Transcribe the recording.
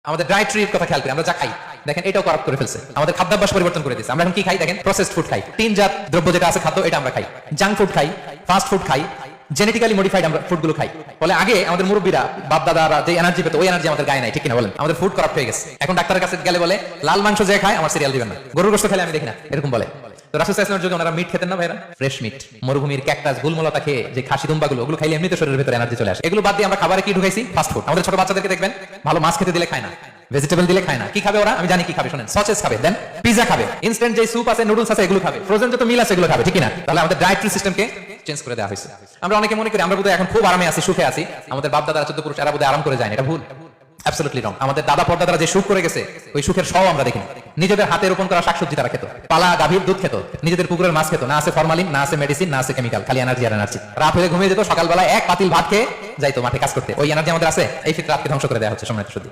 আমাদের ডায়েটরির কথা খেয়াল করি, আমরা যা খাই দেখেন এটাও করাপ্ট করে ফেলছে, আমাদের খাদ্যাভ্যাস পরিবর্তন করে দিচ্ছে। আমরা এখন কি খাই দেখেন, প্রসেসড ফুড খাই, টিনজাত দ্রব্য যেটা আছে খাদ্য এটা আমরা খাই, জাঙ্ক ফুড খাই, ফাস্ট ফুড খাই, জেনেটিক্যালি মডিফাইড আমরা ফুডগুলো খাই। বলে আগে আমাদের মুরব্বীরা বাপ দাদারা যে এনার্জি পেতো ওই এনার্জি আমাদের গায়ে নাই, ঠিক কিনা বলেন? আমাদের ফুড করাপ্ট হয়ে গেছে। এখন ডাক্তারের কাছে গেলে বলে লাল মাংস যে খায় আমার সিরিয়াল দিবেন না, গরুর গোশত খেলে আমি দেখি না, এরকম বলে। তো রাসূল সাল্লাল্লাহু আলাইহি ওয়াসাল্লামের যুগে ওনারা মিট খেতেন না ভাইরা, ফ্রেশ মিট, মরুভূমির ক্যাকটাস গুলমলতা খেয়ে যে খাসি দুম্বাগুলো ওগুলো খাইলে এমনিতে শরীরের ভিতরে এনার্জি চলে আসে। এগুলো বাদ দিয়ে আমরা খাবারে কি ঢুকাইছি? Fast food. আমাদের ছোট বাচ্চাদেরকে দেখবেন ভালো মাছ খেতে দিলে খায় না, ভেজিটেবল দিলে খায় না। কি খাবে ওরা? আমি জানি কি খাবে, শুনেন, সসেজ খাবে, দেন পিজা খাবে, ইনস্ট্যান্ট যে স্যুপ আছে, নুডলস আছে এগুলো খাবে, ফ্রোজেন যত মিল আছে এগুলো খাবে, ঠিক না? তাহলে আমাদের ডায়েটরি সিস্টেমকে চেঞ্জ করে দেওয়া হয়েছে। আমরা অনেকে মনে করি আমরা বোধহয় এখন খুব আরামে আছি, সুখে আছি, আমাদের বাপ দাদারা 14 পুরুষ এরা বোধহয় আরাম করে যায় না, এটা ভুল, অ্যাবসলিউটলি রং। আমাদের দাদা পরদাদারা যে সুখ করে গেছে ওই সুখের সব আমরা দেখিনি। নিজেদের হাতে রোপণ করা শাকসবজি তারা খেত, পালা গাভীর দুধ খেত, নিজেদের পুকুরের মাছ খেত, না আছে ফরমালিন, না আছে মেডিসিন, না আছে কেমিক্যাল, খালি এনার্জি আর এনার্জি। রাত হয়ে ঘুমিয়ে যেত, সকালবেলা এক পাতিল ভাত খেয়ে যাইতো মাঠে কাজ করতে। ওই এনার্জি আমাদের আছে, এই ফিতরাতকে ধ্বংস করে দেওয়া হচ্ছে। সম্মানিত সুধী,